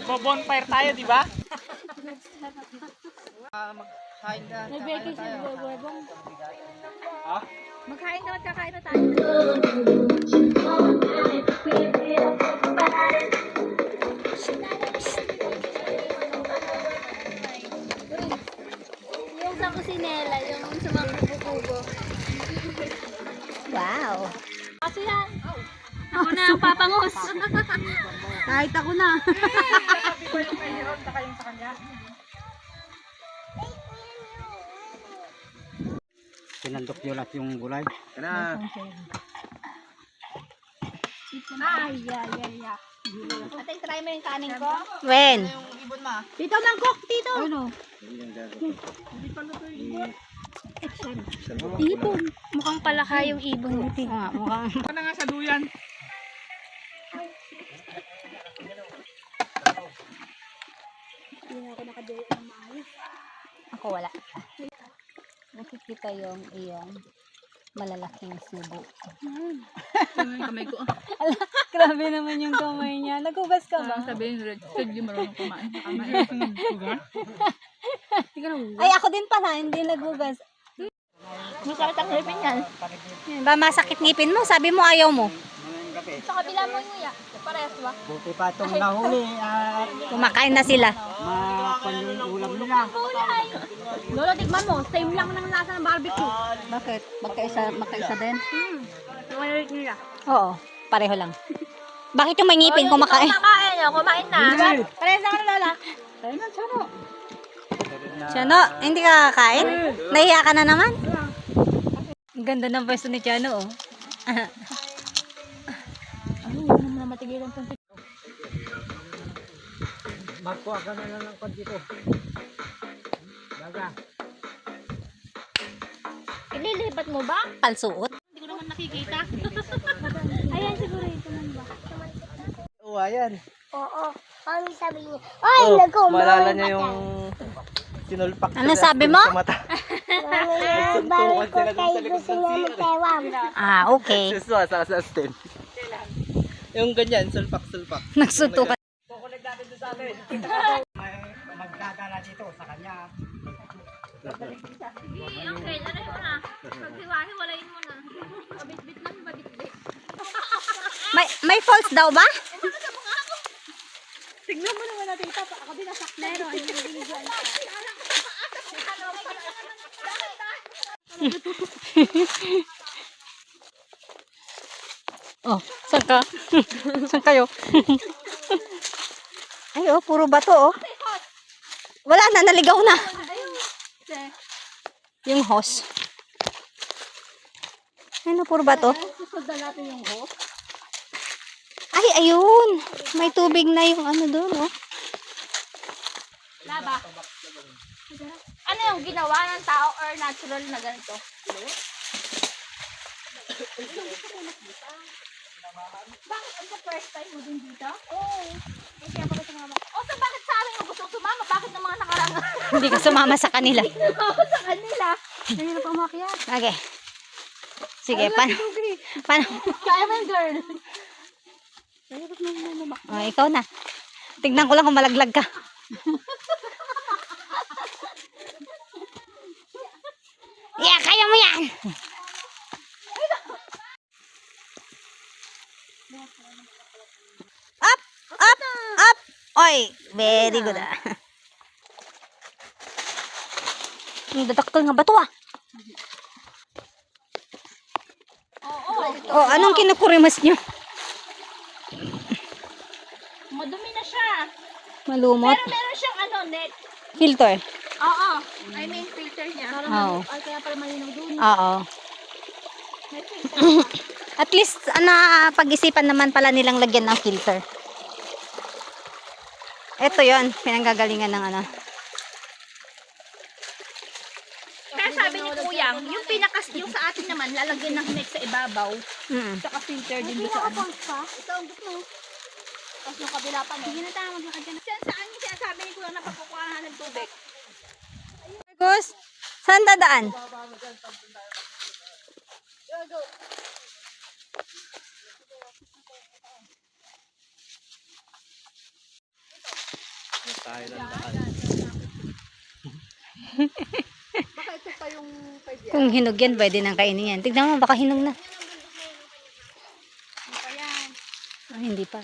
Magbo-bonfire tayo, di ba? Magkain ka. Nag-breakfast yung buwebong. Ha? Magkain ka at kakain na tayo. Yung sa kusinela, yung sa mga kubo-kubo. Wow! Kaso yan! Ako na ang papangos! Kahit ako na! Sabi ko yung kay Ron, saka yung sa kanya. Sinandok nyo lahat yung gulay. Kana. Ay, yeah. Ate, try mo yung kanin ko? When? Yung ibon ma. Tito, mangkok! Tito! Ano? Ibon. Mukhang palaka yung ibon. Mukhang. Ako na nga sa duyan. Hindi na ako nakadulo ng maayos. Ako wala. Nakikita yung iyong malalaking subo. Yung kamay ko. Grabe naman yung kamay niya. Naghugas ka ba? Sabihin, red yung marunong kumain. Ay, ako din pala. Hindi naghugas. Masakit ang ngipin yan. Ba masakit ngipin mo? Sabi mo ayaw mo. Sa kabila mo yung ya. Parehas ba? Buti pa itong nahuli at Kumakain na sila. mapan yung ulam nila. Lolo, tikman mo. Same lang ng lasa ng barbecue. Bakit? Magkaisa din? Tumalit nila. Oo. Pareho lang. Bakit yung may ngipin kumakain? Kumain na. Parehas lang ng lola. Chano, hindi ka kakain? Nahiya ka na naman? Ang ganda ng pwesto ni Chano, oh. Ano naman matigilan itong Magkuha ka na lang ng konti ko. Baga. Ililipat mo ba? Palsuot. Hindi ko naman nakikita. Ayan, siguro ito man ba? Oo, ayan. Oo. Ang sabi niya, ay, naku, Malala niya yung sinulpak. Ano sabi mo? Sa mata. balik ko kay gusto niya magtewang. Ah, okay. Suswa sa assistant. Yung ganyan, sulpak-sulpak. Nagsuntukan. Kukulig natin doon sa atin. May magdadala dito sa kanya. Sige, okay. Ano mo na? Paghiwa-hiwalayin mo na. Pabit-bit lang, pabit-bit. May falls daw ba? Tignan mo naman natin ito. Ako din nasak. Meron. Hindi dyan. Oh, saan ka? Saan kayo? Ay, oh, puro bato, oh. Wala na, naligaw na. Yung hose. Ano, puro bato? Susundan natin yung host. Ay, ayun. May tubig na yung ano doon, oh. Laba. Ano yung ginawa ng tao or natural na ganito? Bakit ang first time mo din dito? Oo. Hindi ako na sumama. O, so bakit sa amin mo gusto sumama? Bakit ng mga nakarang? Hindi ka sumama sa kanila. Ako sa kanila. Hindi na pa umakyat. Okay. Sige, paano? Kaya mo, girl. Oh, ikaw na. Tignan ko lang kung malaglag ka. Yeah, kaya mo yan! Up! Up! Up! Oy! Very good, ah. Ang dadaktal nga ba ito, ah? Oh, anong kinukurimas nyo? Madumi na siya. Malumot. Pero meron siyang ano, net. Filter. Oo. I mean, filter niya. Oo. Ay, kaya pala malinaw dun. Oo. May filter. At least, pag-isipan naman pala nilang lagyan ng filter. Ito yon, pinanggagalingan ng ano. Kaya sabi ni Kuyang, yung yung sa atin naman, lalagyan ng net sa ibabaw. Saka filter din doon sa ano. Ito ang gusto. Tapos yung kabila pa mo. Sige na tayo, maglakad ka na. Saan yung sinasabi ni Kuyang na papukuhaan ng tubig? Gus, saan dadaan? Tayo ng daan. Kung hinog yan, pwede nang kainin yan. Tignan mo, baka hinog na. Ah, hindi pa.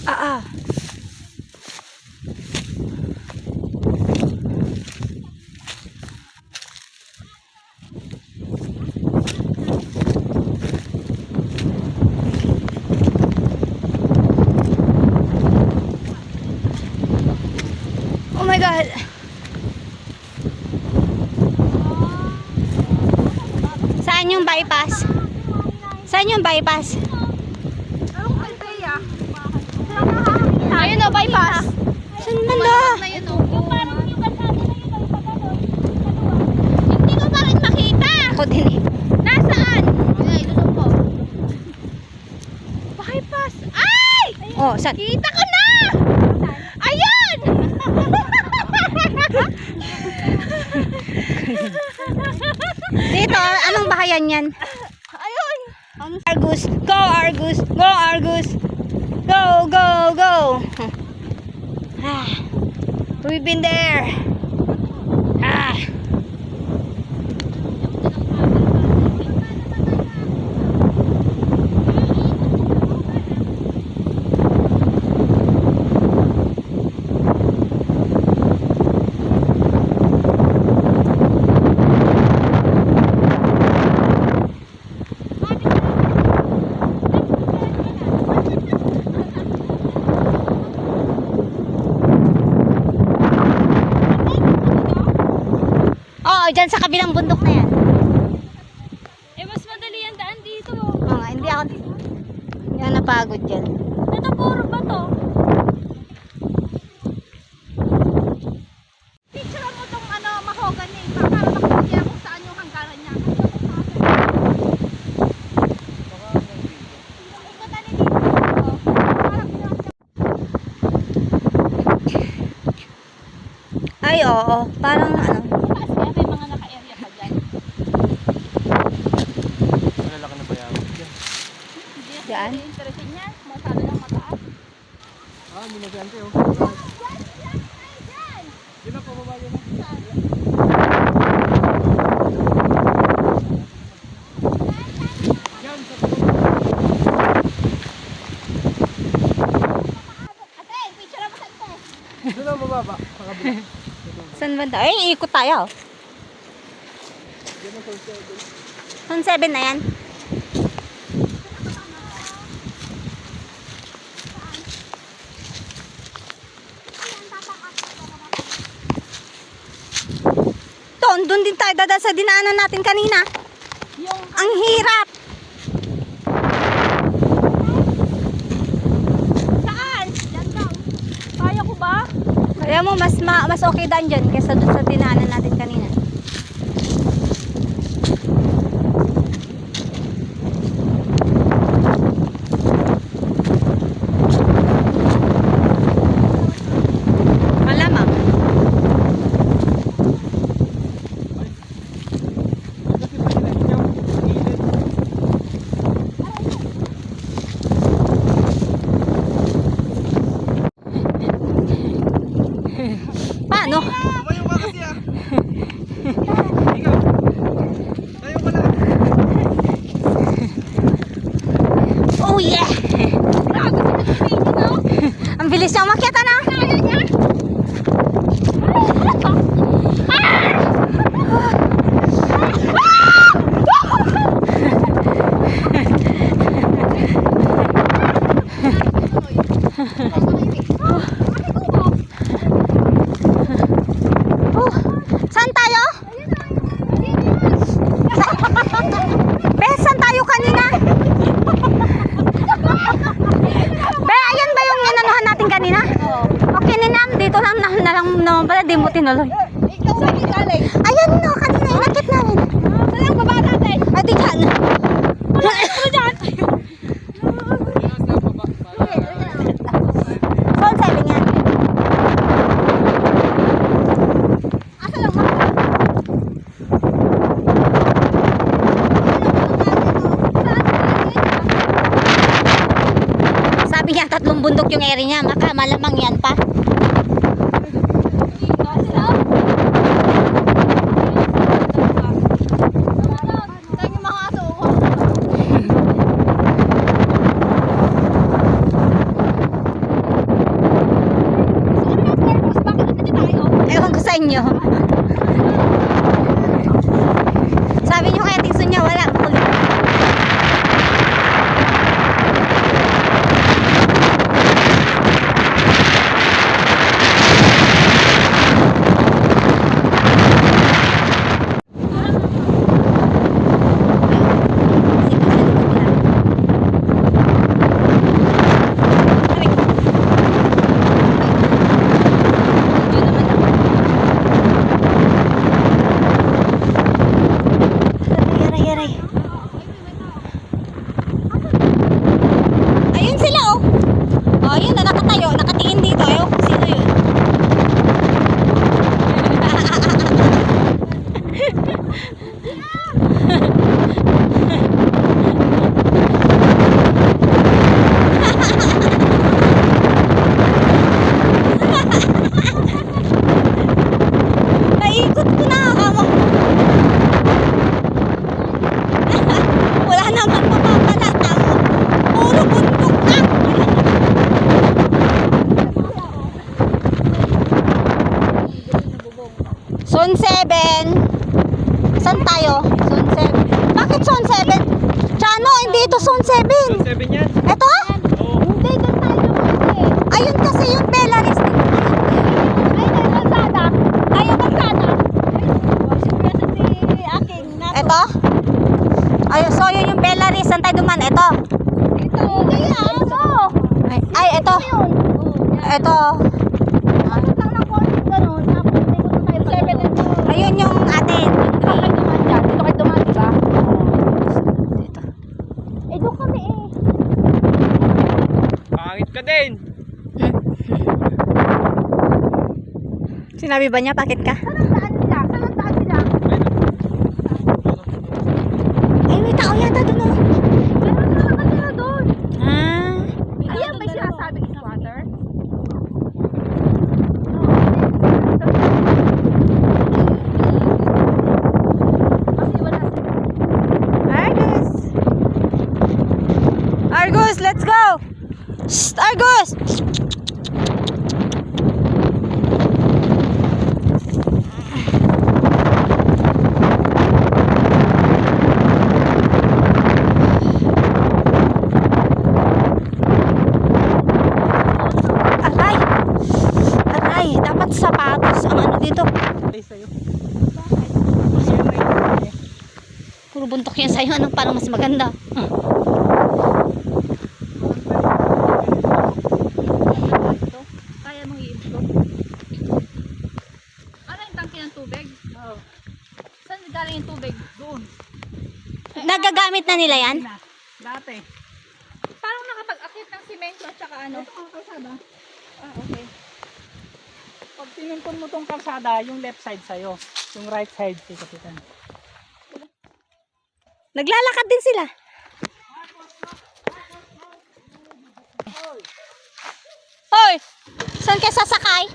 Ah, ah. Oh my God. Saan yung bypass? Saan yung bypass? Ayun o, bypass. Saan banda? Ayun o. Yung parang yung kalsada na yun, yung pagano'n. Hindi ko pa rin makita. Ako din eh. Nasaan? Ay, lusog ko. Bypass. Ay! Oh, saan? Kita ko na! Ayun! Dito, anong bahayan yan? Ayun! Argus. Go, Argus. Go, Argus. Go, go, go. Ah, we've been there. Ah. Oo, dyan sa kabilang bundok na yan. Eh, mas madali ang daan dito. Oo nga, hindi ako napagod dyan. Ito puro ba to? Picture mo tong ano, mahogany. Para makikita kung saan yung hanggaran niya. Ay, oo. Parang ano. Mataas kaya may mga naka-area pa dyan. Malalaki na bayawak dyan. Hindi na Dyan? siguro interesin niya. Masyado lang mataas. Ah, minagante oh. Dyan! Yun na, pababa yun na. Yan, sa Ate, picture mo saan to? doon na mababa. Sa kabila. Saan banda? Ay, ikot tayo. Yan ang sunset. Sun 7 na yan. Doon din tayo dadaan sa dinaanan natin kanina. Ang hirap. Saan? Dyan daw. Kaya ko ba? Kaya mo, mas okay daan dyan kaysa doon sa dinaanan natin kanina. Malamang. Kasi pa sila yung gilid. Paano? Tumayo ka kasi ah. Ikaw. Tayo ka lang. Oh yeah! Grabe sa nag-video, no? Ang bilis niya umakyat, ano? Kaya niya? Oh, saan tayo? Bes, saan tayo kanina? Be, ayan ba yung inanuhan natin kanina? Okay na nam, dito lang na lang naman pala, di mo tinuloy. Ikaw saan yung galing? Ayan no, kanina inakit namin. Saan ang baba natin? Ay, di dyan. Ano dyan? Yan sa baba. Phone 7 yan. Asa lang ba? Talagang bundok yung area niya. Malamang yan pa. Saan yung mga aso? Ewan ko sa inyo. Sabi niyo kaya tingso niya wala. Aray. Ayun sila oh. Oh, yun na nakatayo, nakatingin dito. Ayaw kung sino yun. Naikot ko na kamo. Wala naman mapapala tao. Puro bundok na. Zone 7. Saan tayo? Zone 7. Bakit Zone 7? Chano, hindi ito Zone 7. 7 yan. Ito? Oo. Hindi, doon tayo naman. Ayun kasi yung Belarus. Ay, kalsada. Ayaw kalsada. Si aking nato. Ito? Ayun, so yun yung Belarus. Saan tayo duman? Ito. Ito. Hindi yan. Ito. Ay, ito. Yun. Ito. Bakit lang ng konting ganun? Tapos hindi ko na tayo 7 and 2. Ayun yung atin. Dito kayo dumaan dyan. Dito kayo dumaan, diba? Dito. Eh, doon kami eh. Pangit ka din. Sinabi ba niya, bakit ka? Saan ang daan nila? Saan ang daan nila? Ay, may tao yata doon oh. Meron na nakatira doon. Ah. Ayan, may sinasabing squatter. Kasi wala Argus! Argus, let's go! Shh, Argus! Aray! Aray! Dapat sapatos ang ano dito. Ay, sa'yo. Puro buntok yan sa'yo. Anong parang mas maganda? Kaya mong i-improve. Ano yung tangke ng tubig? Oo. Saan galing yung tubig? Doon. Nagagamit na nila yan? Dati. Parang nakapag-akit ng simento at saka ano? Ito ang kalsada. Ah, okay. Pag tinuntun mo tong kalsada, yung left side sa'yo. Yung right side si Kapitan. Naglalakad din sila. Hoy! Saan kayo sasakay?